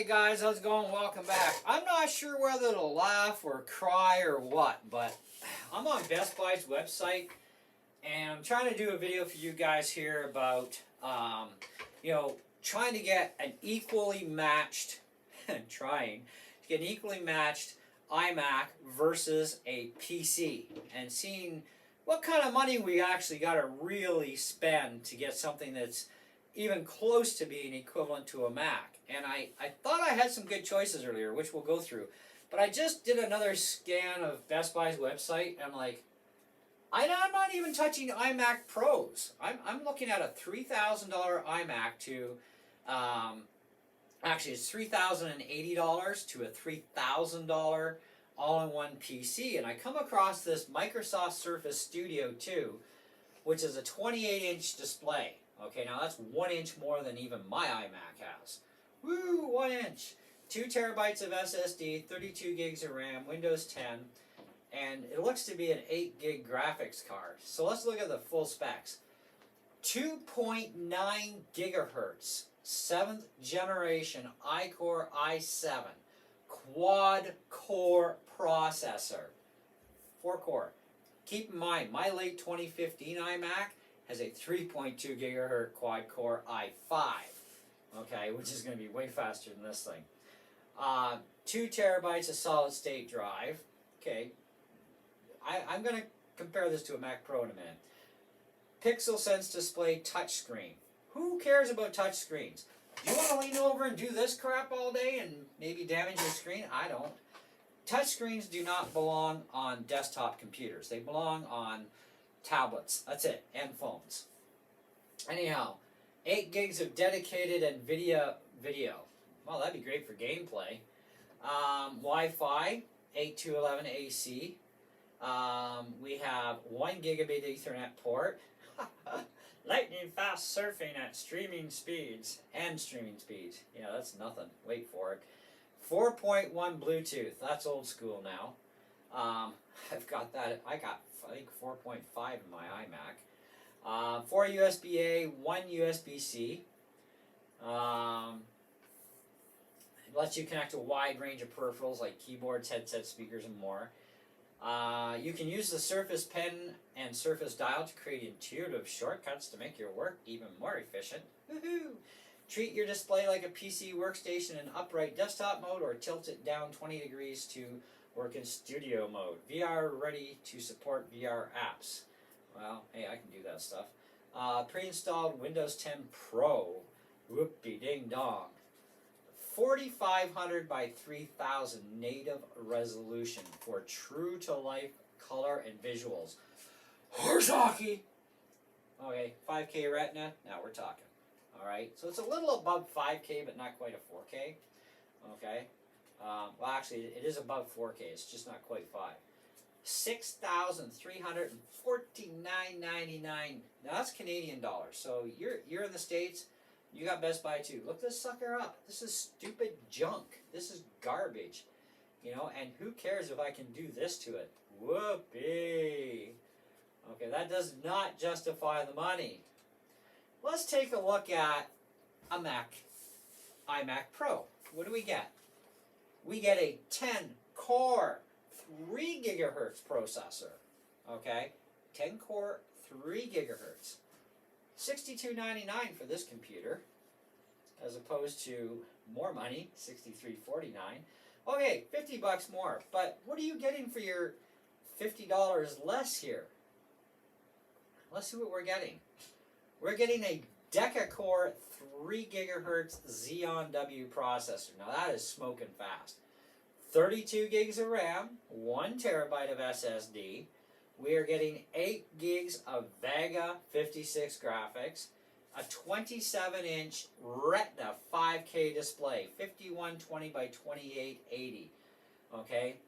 Hey guys, how's it going? Welcome back. I'm not sure whether to laugh or cry or what, but I'm on Best Buy's website and I'm trying to do a video for you guys here about, trying to get an equally matched, trying to get an equally matched iMac versus a PC and seeing what kind of money we actually got to really spend to get something that's even close to being equivalent to a Mac. And I thought I had some good choices earlier, which we'll go through. But I just did another scan of Best Buy's website, and I'm not even touching iMac Pros. I'm looking at a $3,000 iMac to, actually it's $3,080 to a $3,000 all-in-one PC. And I come across this Microsoft Surface Studio 2, which is a 28-inch display. Okay, now that's 1 inch more than even my iMac has. Woo, 1 inch. 2 terabytes of SSD, 32 gigs of RAM, Windows 10, and it looks to be an 8 gig graphics card. So let's look at the full specs. 2.9 gigahertz, 7th generation iCore i7, quad core processor, 4 core. Keep in mind, my late 2015 iMac has a 3.2 gigahertz quad core i5, okay, which is going to be way faster than this thing. 2 terabytes of solid state drive. Okay, I'm going to compare this to a Mac Pro in a minute. Pixel Sense display touchscreen. Who cares about touch screens? Do you want to lean over and do this crap all day and maybe damage your screen? I don't. Touchscreens do not belong on desktop computers. They belong on tablets. That's it. And phones. Anyhow, 8 gigs of dedicated NVIDIA video. Well, that'd be great for gameplay. Wi-Fi, 802.11 AC. We have 1 gigabit Ethernet port. Lightning fast surfing at streaming speeds. And streaming speeds. Yeah, that's nothing. Wait for it. 4.1 Bluetooth. That's old school now. I've got that. I think 4.5 in my iMac. 4 USB-A, 1 USB-C. It lets you connect to a wide range of peripherals like keyboards, headsets, speakers, and more. You can use the Surface Pen and Surface Dial to create intuitive shortcuts to make your work even more efficient. Woohoo! Treat your display like a PC workstation in upright desktop mode or tilt it down 20 degrees to work in studio mode. VR ready to support VR apps. Well, hey, I can do that stuff. Pre-installed Windows 10 Pro. Whoopie ding dong. 4500 by 3000 native resolution for true to life color and visuals. Horse hockey! Okay, 5K retina, now we're talking. Alright, so it's a little above 5K but not quite a 4K. Okay. Well, actually, it is above 4K. It's just not quite 5. $6,349.99. Now that's Canadian dollars. So you're in the States. You got Best Buy too. Look this sucker up. This is stupid junk. This is garbage. And who cares if I can do this to it? Whoopee. Okay, that does not justify the money. Let's take a look at a iMac Pro. What do we get? We get a 10-core, 3 gigahertz processor. Okay? 10-core, 3 gigahertz. $62.99 for this computer, as opposed to more money, $63.49. Okay, $50 more. But what are you getting for your $50 less here? Let's see what we're getting. We're getting a Deca-core 3 gigahertz Xeon W processor. Now that is smoking fast. 32 gigs of RAM, 1 terabyte of SSD. We are getting 8 gigs of Vega 56 graphics, a 27-inch Retina 5K display, 5120 by 2880. Okay?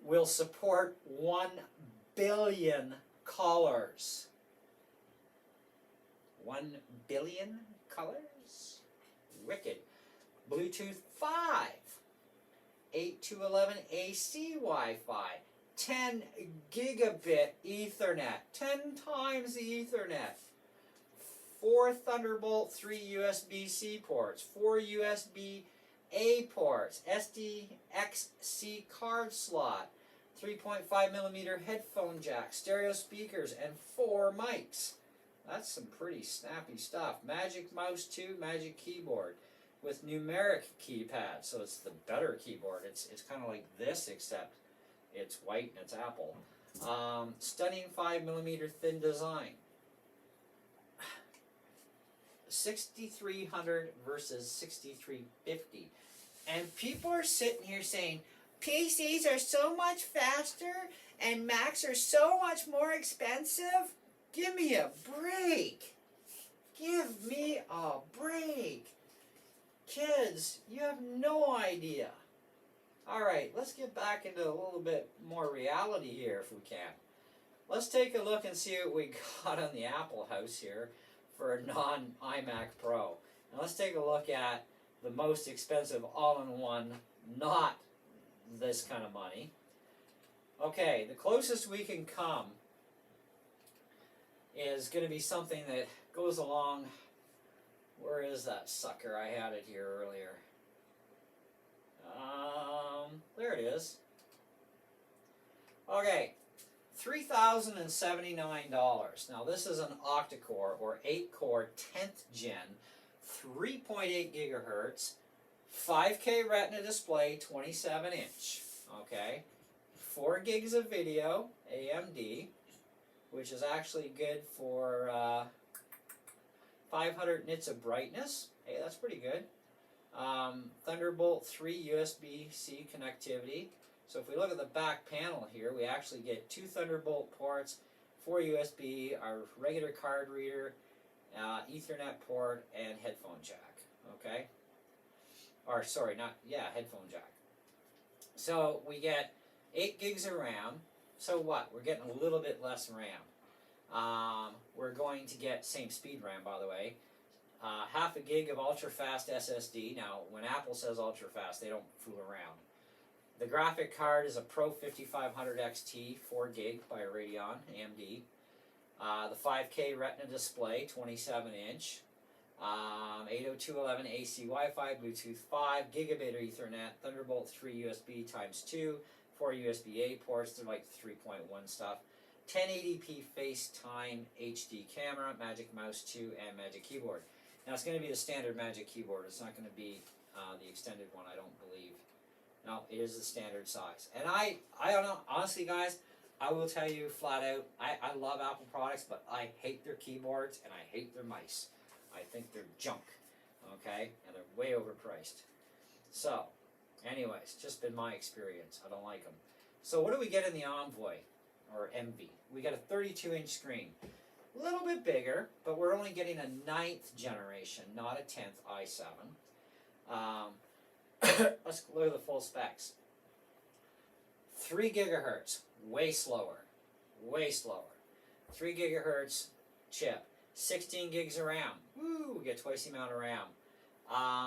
Will support 1 billion colors. 1 billion colors? Wicked. Bluetooth 5. 802.11 AC Wi-Fi. 10 gigabit Ethernet. 10 times the Ethernet. 4 Thunderbolt 3 USB-C ports. 4 USB A ports, SDXC card slot, 3.5mm headphone jack, stereo speakers, and 4 mics. That's some pretty snappy stuff. Magic Mouse 2, Magic Keyboard with numeric keypad, so it's the better keyboard. It's kind of like this, except it's white and it's Apple. Stunning 5mm thin design. 6,300 versus 6,350. And people are sitting here saying, PCs are so much faster and Macs are so much more expensive. Give me a break. Give me a break. Kids, you have no idea. Alright, let's get back into a little bit more reality here if we can. Let's take a look and see what we got on the Apple House here for a non-iMac Pro. And let's take a look at the most expensive all-in-one, not this kind of money. Okay, the closest we can come is going to be something that goes along. Where is that sucker? I had it here earlier. There it is. Okay, $3,079. Now this is an octa-core or 8-core 10th gen, 3.8 gigahertz, 5K Retina display, 27 inch. Okay, 4 gigs of video, AMD, which is actually good for 500 nits of brightness. Hey, that's pretty good. Thunderbolt 3 USB-C connectivity. So if we look at the back panel here, we actually get 2 Thunderbolt ports, 4 USB, our regular card reader, Ethernet port, and headphone jack. Okay? Or sorry, headphone jack. So we get 8 gigs of RAM. So what? We're getting a little bit less RAM. We're going to get same speed RAM, by the way. Half a gig of ultra-fast SSD. Now, when Apple says ultra-fast, they don't fool around. The graphic card is a Pro 5500 XT, 4 gig by Radeon, AMD. The 5K Retina display, 27 inch. 802.11 AC Wi-Fi, Bluetooth 5, Gigabit Ethernet, Thunderbolt 3 USB ×2, 4 USB-A ports, they're like 3.1 stuff. 1080p FaceTime HD camera, Magic Mouse 2, and Magic Keyboard. Now it's going to be the standard Magic Keyboard. It's not going to be the extended one, I don't believe. No, it is the standard size. And I don't know, honestly guys, I will tell you flat out, I love Apple products, but I hate their keyboards and I hate their mice. I think they're junk, okay? And they're way overpriced. So, anyways, just been my experience. I don't like them. So what do we get in the Envoy, or MV? We got a 32-inch screen. A little bit bigger, but we're only getting a 9th generation, not a 10th i7. Let's look at the full specs. 3 gigahertz, way slower. Way slower. 3 gigahertz chip. 16 gigs of RAM. Woo, we get twice the amount of RAM.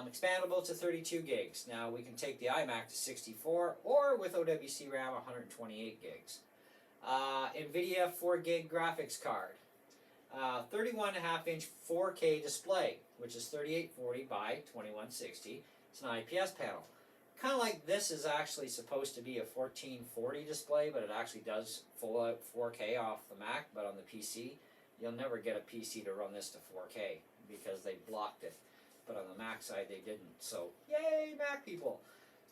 Expandable to 32 gigs. Now we can take the iMac to 64, or with OWC RAM, 128 gigs. NVIDIA 4 gig graphics card. 31.5-inch 4K display, which is 3840 by 2160. It's an IPS panel. Kind of like this is actually supposed to be a 1440 display, but it actually does full out 4K off the Mac, but on the PC, you'll never get a PC to run this to 4K because they blocked it. But on the Mac side, they didn't. So, yay, Mac people.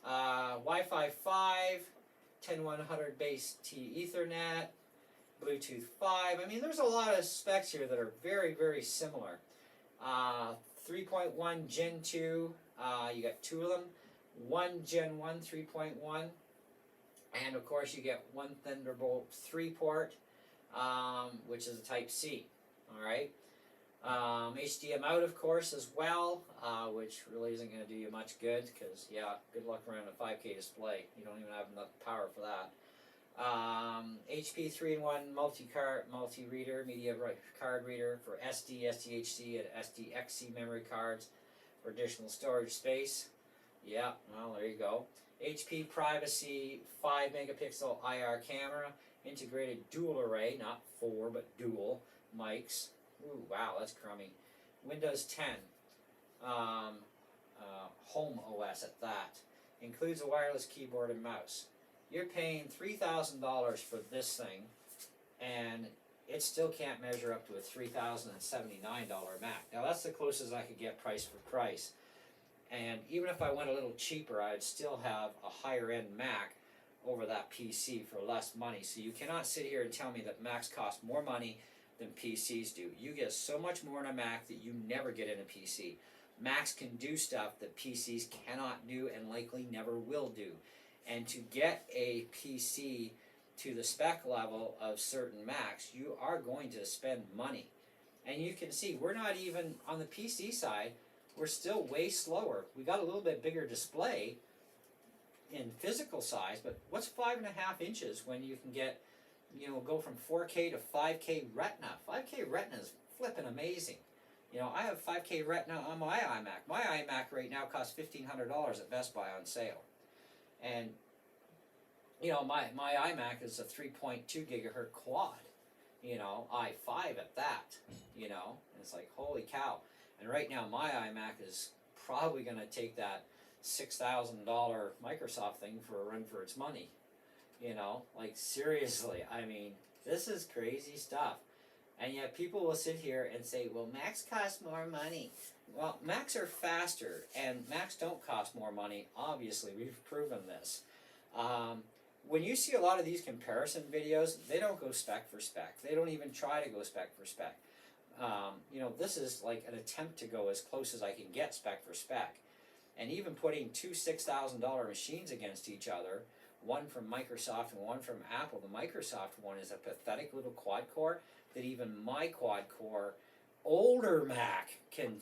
Wi-Fi 5, 10100 base T Ethernet, Bluetooth 5. I mean, there's a lot of specs here that are very, very similar. 3.1 Gen 2, you got 2 of them. 1 Gen 1 3.1. And, of course, you get 1 Thunderbolt 3 port, which is a Type-C. All right. HDMI out, of course, as well, which really isn't going to do you much good because, yeah, good luck running a 5K display. You don't even have enough power for that. HP 3-in-1 multi-reader, media card reader for SD, SDHC, and SDXC memory cards for additional storage space. Yeah, well, there you go. HP Privacy 5 megapixel IR camera, integrated dual array, not 4, but dual mics. Ooh, wow, that's crummy. Windows 10. home OS at that. Includes a wireless keyboard and mouse. You're paying $3,000 for this thing, and it still can't measure up to a $3,079 Mac. Now that's the closest I could get price for price. And even if I went a little cheaper, I'd still have a higher end Mac over that PC for less money. So you cannot sit here and tell me that Macs cost more money than PCs do. You get so much more in a Mac that you never get in a PC. Macs can do stuff that PCs cannot do and likely never will do. And to get a PC to the spec level of certain Macs, you are going to spend money. And you can see, we're not even, on the PC side, we're still way slower. We got a little bit bigger display in physical size, but what's 5.5 inches when you can get, go from 4K to 5K Retina? 5K Retina is flipping amazing. I have 5K Retina on my iMac. My iMac right now costs $1,500 at Best Buy on sale. And, my iMac is a 3.2 gigahertz quad, i5 at that, and it's like, holy cow. And right now my iMac is probably going to take that $6,000 Microsoft thing for a run for its money. Like seriously, I mean, this is crazy stuff. And yet people will sit here and say, well, Macs cost more money. Well, Macs are faster, and Macs don't cost more money. Obviously, we've proven this. When you see a lot of these comparison videos, they don't go spec for spec. They don't even try to go spec for spec. This is like an attempt to go as close as I can get spec for spec. And even putting two $6,000 machines against each other, one from Microsoft and one from Apple. The Microsoft one is a pathetic little quad core that even my quad core older Mac can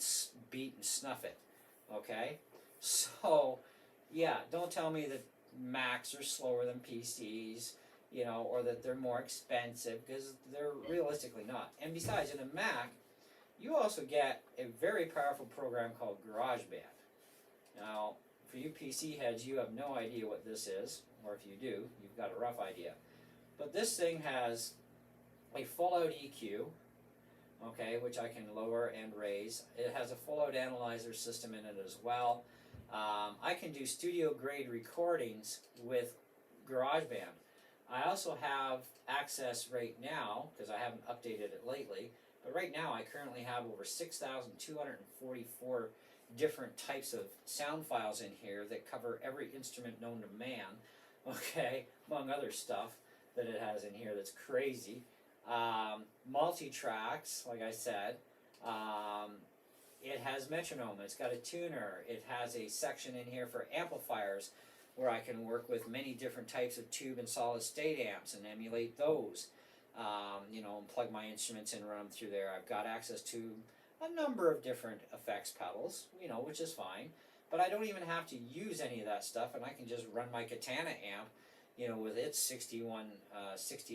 beat and snuff it. Okay? So, yeah, don't tell me that Macs are slower than PCs, or that they're more expensive, because they're realistically not. And besides, in a Mac, you also get a very powerful program called GarageBand. Now, for you PC heads, you have no idea what this is, or if you do, you've got a rough idea. But this thing has a full-out EQ, okay, which I can lower and raise. It has a full-out analyzer system in it as well. I can do studio-grade recordings with GarageBand. I also have access right now, because I haven't updated it lately, but right now I currently have over 6,244 different types of sound files in here that cover every instrument known to man, okay, among other stuff that it has in here that's crazy. Multi-tracks, like I said. It has metronome, it's got a tuner, it has a section in here for amplifiers where I can work with many different types of tube and solid state amps and emulate those, and plug my instruments in and run them through there. I've got access to a number of different effects pedals, which is fine, but I don't even have to use any of that stuff, and I can just run my Katana amp, with its 60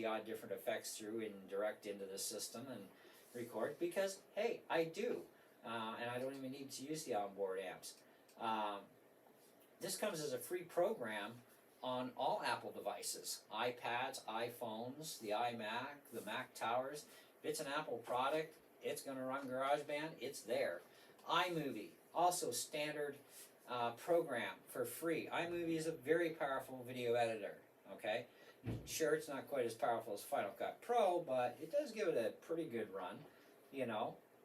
odd different effects through and direct into the system and record, because, hey, I do. And I don't even need to use the onboard amps. This comes as a free program on all Apple devices, iPads, iPhones, the iMac, the Mac Towers. If it's an Apple product, it's going to run GarageBand, it's there. Imovie, also standard program for free. Imovie is a very powerful video editor, okay? Sure, it's not quite as powerful as Final Cut Pro, but it does give it a pretty good run,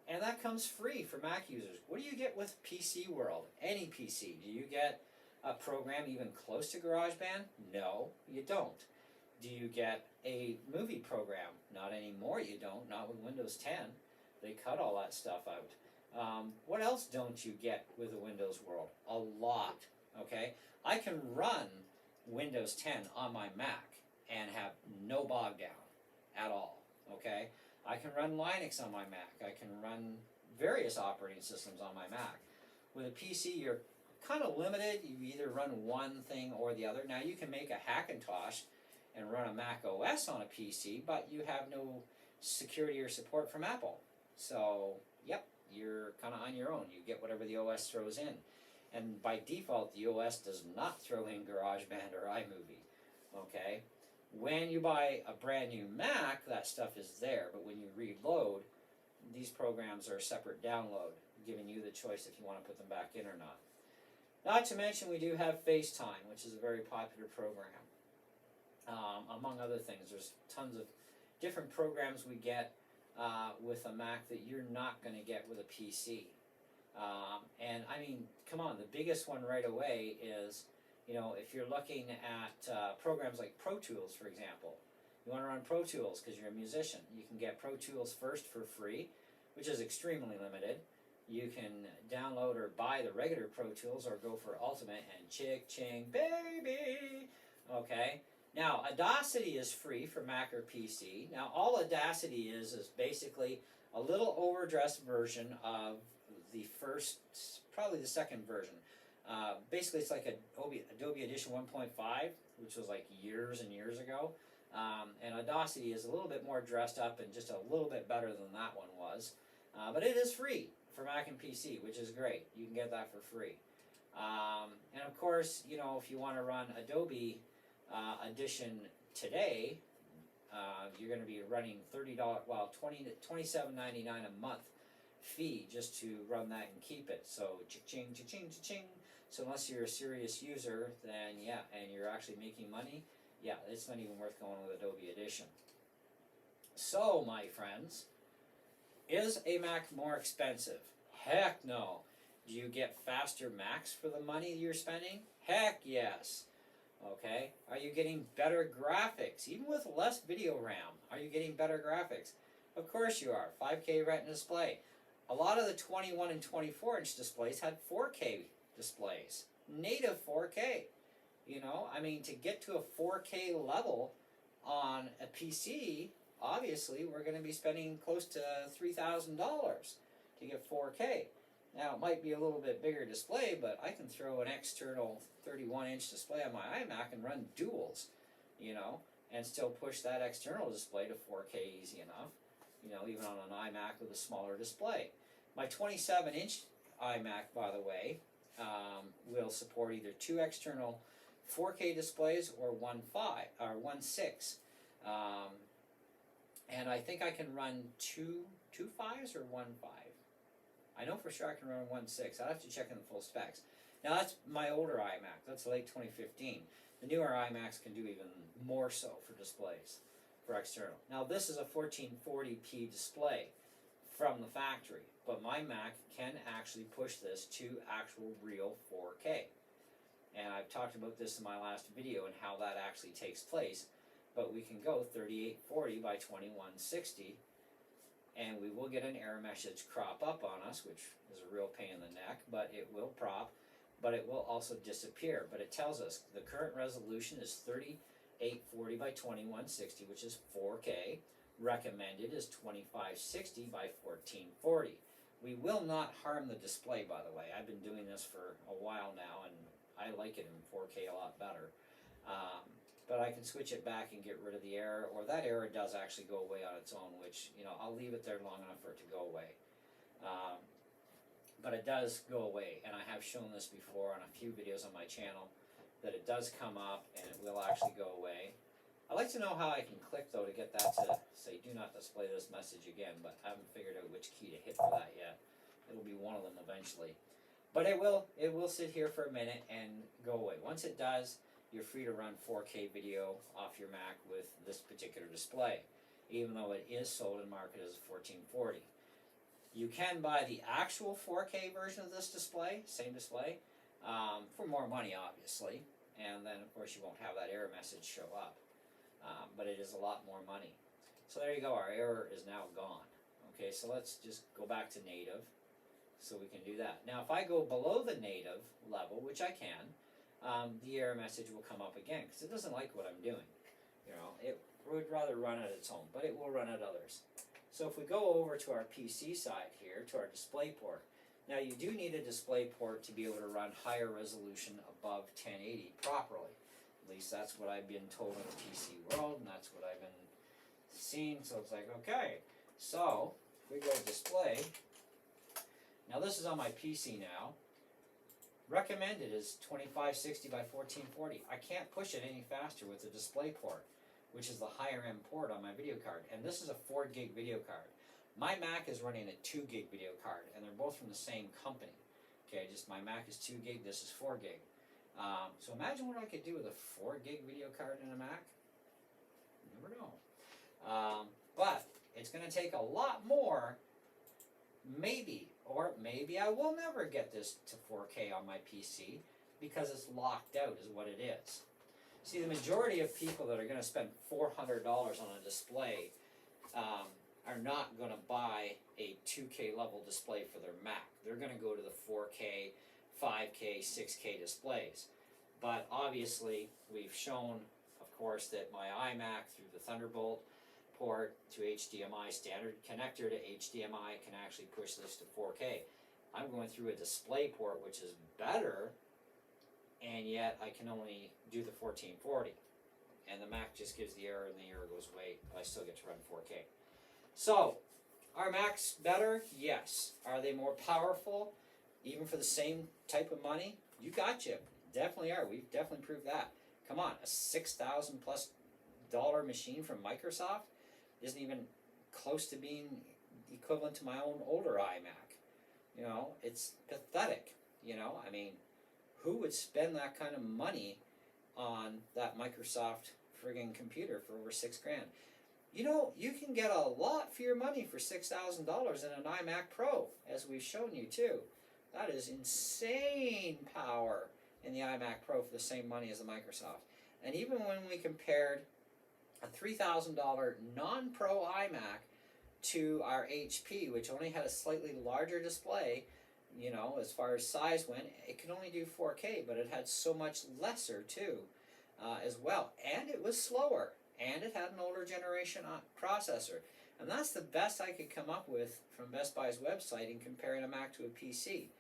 And that comes free for Mac users. What do you get with PC World? Any PC? Do you get a program even close to GarageBand? No, you don't. Do you get a movie program? Not anymore, you don't. Not with Windows 10. They cut all that stuff out. What else don't you get with the Windows World? A lot, okay? I can run Windows 10 on my Mac and have no bog down at all, okay? I can run Linux on my Mac. I can run various operating systems on my Mac. With a PC, you're kind of limited. You either run one thing or the other. Now, you can make a Macintosh and run a Mac OS on a PC, but you have no security or support from Apple. So, yep, you're kind of on your own. You get whatever the OS throws in. And by default, the OS does not throw in GarageBand or iMovie, okay? When you buy a brand new Mac, that stuff is there, but when you reload, these programs are a separate download, giving you the choice if you want to put them back in or not. Not to mention we do have FaceTime, which is a very popular program. Among other things, there's tons of different programs we get with a Mac that you're not going to get with a PC. And I mean, come on, the biggest one right away is, you know, if you're looking at programs like Pro Tools, for example. You want to run Pro Tools because you're a musician. You can get Pro Tools first for free, which is extremely limited. You can download or buy the regular Pro Tools or go for Ultimate and chick-ching, baby! Okay? Now, Audacity is free for Mac or PC. Now, all Audacity is basically a little overdressed version of the first, probably the second version. Basically, it's like Adobe Edition 1.5, which was like years and years ago. And Audacity is a little bit more dressed up and just a little bit better than that one was. But it is free for Mac and PC, which is great. You can get that for free. And of course, you know, if you want to run Adobe Edition today, you're going to be running $30, well, $27.99 a month fee just to run that and keep it. So cha-ching, cha-ching, cha-ching. So unless you're a serious user, then yeah, and you're actually making money, yeah, it's not even worth going with Adobe Edition. So, my friends, is a Mac more expensive? Heck no. Do you get faster Macs for the money you're spending? Heck yes. Okay. Are you getting better graphics? Even with less video RAM, are you getting better graphics? Of course you are. 5K Retina display. A lot of the 21 and 24-inch displays had 4K displays. Native 4K. You know, I mean, to get to a 4K level on a PC, obviously we're going to be spending close to $3,000 to get 4K. Now, it might be a little bit bigger display, but I can throw an external 31-inch display on my iMac and run duals, you know, and still push that external display to 4K easy enough, you know, even on an iMac with a smaller display. My 27-inch iMac, by the way, will support either two external 4K displays or 1.6. And I think I can run two 5s or 1.5. I know for sure I can run 1.6. I'll have to check in the full specs. Now that's my older iMac. That's late 2015. The newer iMacs can do even more so for displays, for external. Now this is a 1440p display from the factory, but my Mac can actually push this to actual real 4K. And I've talked about this in my last video and how that actually takes place. But we can go 3840 by 2160, and we will get an error message crop up on us, which is a real pain in the neck, but it will prop, but it will also disappear. But it tells us the current resolution is 3840 by 2160, which is 4K. Recommended is 2560 by 1440. We will not harm the display, by the way. I've been doing this for a while now, and I like it in 4K a lot better. But I can switch it back and get rid of the error, or that error does actually go away on its own, which, you know, I'll leave it there long enough for it to go away. But it does go away, and I have shown this before on a few videos on my channel, that it does come up and it will actually go away. I'd like to know how I can click, though, to get that to say, do not display this message again, but I haven't figured out which key to hit for that yet. It'll be one of them eventually. But it will sit here for a minute and go away. Once it does, you're free to run 4K video off your Mac with this particular display, even though it is sold and marketed as a 1440. You can buy the actual 4K version of this display, same display, for more money, obviously, and then, of course, you won't have that error message show up, but it is a lot more money. So there you go, our error is now gone. Okay, so let's just go back to native, so we can do that. Now, if I go below the native level, which I can, the error message will come up again because it doesn't like what I'm doing. You know, it would rather run at its own, but it will run at others. So if we go over to our PC side here, to our display port, now you do need a display port to be able to run higher resolution above 1080 properly. At least that's what I've been told in the PC world, and that's what I've been seeing. So it's like, okay, so if we go to display, now this is on my PC now. Recommended is 2560 by 1440. I can't push it any faster with the display port, which is the higher end port on my video card. And this is a 4 gig video card. My Mac is running a 2 gig video card, and they're both from the same company. Okay, just my Mac is 2 gig, this is 4 gig. So imagine what I could do with a 4 gig video card in a Mac. You never know. But it's going to take a lot more, maybe, or maybe I will never get this to 4K on my PC because it's locked out is what it is. See, the majority of people that are going to spend $400 on a display are not going to buy a 2K level display for their Mac. They're going to go to the 4K, 5K, 6K displays. But obviously, we've shown, of course, that my iMac through the Thunderbolt port to HDMI, standard connector to HDMI, can actually push this to 4K. I'm going through a display port, which is better, and yet I can only do the 1440. And the Mac just gives the error, and the error goes away, but I still get to run 4K. So, are Macs better? Yes. Are they more powerful, even for the same type of money? You gotcha. Definitely are. We've definitely proved that. Come on, a $6,000+ machine from Microsoft isn't even close to being equivalent to my own older iMac. You know, it's pathetic. You know, I mean, who would spend that kind of money on that Microsoft friggin' computer for over $6,000? You know, you can get a lot for your money for $6,000 in an iMac Pro, as we've shown you too. That is insane power in the iMac Pro for the same money as the Microsoft. And even when we compared a $3,000 non-Pro iMac to our HP, which only had a slightly larger display, you know, as far as size went, it could only do 4K, but it had so much lesser too, as well. And it was slower. And it had an older generation processor. And that's the best I could come up with from Best Buy's website in comparing a Mac to a PC.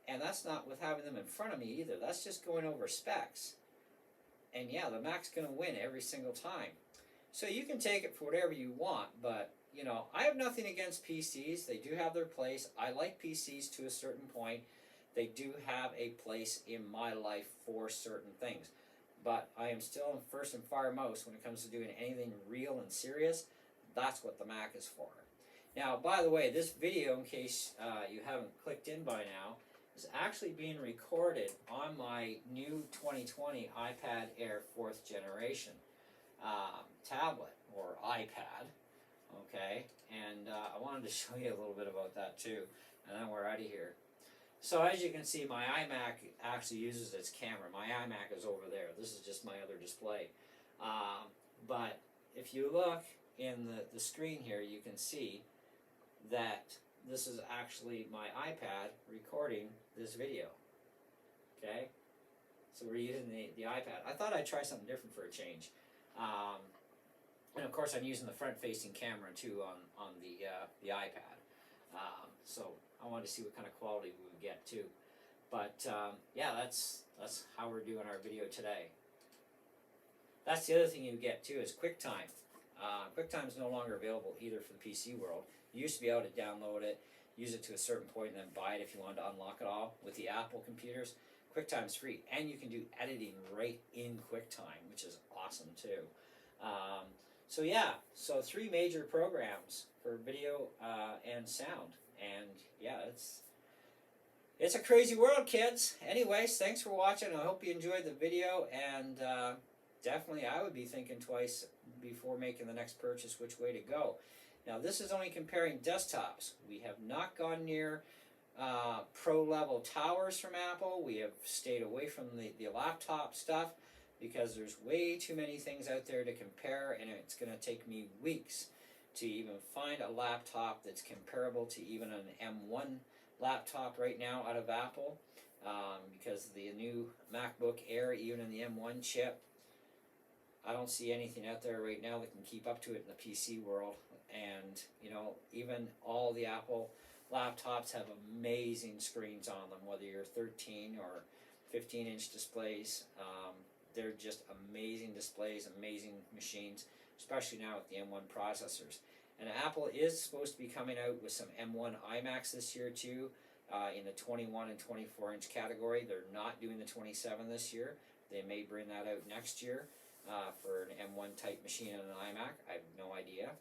And that's not with having them in front of me either. That's just going over specs. And yeah, the Mac's going to win every single time. So you can take it for whatever you want, but you know, I have nothing against PCs. They do have their place. I like PCs to a certain point. They do have a place in my life for certain things. But I am still first and foremost when it comes to doing anything real and serious. That's what the Mac is for. Now, by the way, this video, in case you haven't clicked in by now, is actually being recorded on my new 2020 iPad Air 4th generation tablet, or iPad, okay? And I wanted to show you a little bit about that too, and then we're out of here. So as you can see, my iMac actually uses its camera. My iMac is over there. This is just my other display. But if you look in the screen here, you can see that this is actually my iPad recording this video. Okay? So we're using the iPad. I thought I'd try something different for a change. And of course I'm using the front-facing camera too on the iPad. So I wanted to see what kind of quality we would get too. But yeah, that's how we're doing our video today. That's the other thing you get too is QuickTime. QuickTime is no longer available either for the PC world. You used to be able to download it, use it to a certain point, and then buy it if you wanted to unlock it all. With the Apple computers, QuickTime's free, and you can do editing right in QuickTime, which is awesome too. So yeah, so 3 major programs for video and sound, and yeah, it's a crazy world, kids. Anyways, thanks for watching. I hope you enjoyed the video, and definitely I would be thinking twice before making the next purchase which way to go. Now this is only comparing desktops. We have not gone near pro level towers from Apple. We have stayed away from the laptop stuff because there's way too many things out there to compare, and it's going to take me weeks to even find a laptop that's comparable to even an M1 laptop right now out of Apple, because the new MacBook Air, even in the M1 chip, I don't see anything out there right now that can keep up to it in the PC world. And you know, even all the Apple laptops have amazing screens on them, whether you're 13 or 15-inch displays. They're just amazing displays, amazing machines, especially now with the M1 processors. And Apple is supposed to be coming out with some M1 iMacs this year too, in the 21 and 24-inch category. They're not doing the 27 this year. They may bring that out next year for an M1 type machine and an iMac. I have no idea.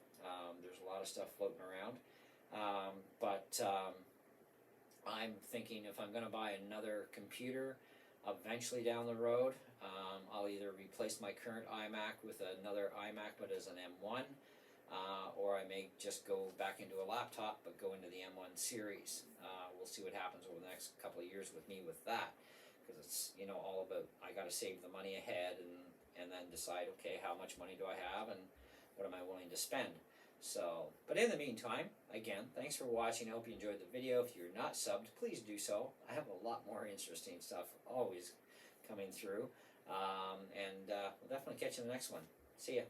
There's a lot of stuff floating around. But I'm thinking if I'm going to buy another computer eventually down the road, I'll either replace my current iMac with another iMac but as an M1, or I may just go back into a laptop but go into the M1 series. We'll see what happens over the next couple of years with me with that, because it's, you know, all about, I got to save the money ahead and then decide, okay, how much money do I have and what am I willing to spend. So, but in the meantime, again, thanks for watching. I hope you enjoyed the video. If you're not subbed, please do so. I have a lot more interesting stuff always coming through. We'll definitely catch you in the next one. See ya.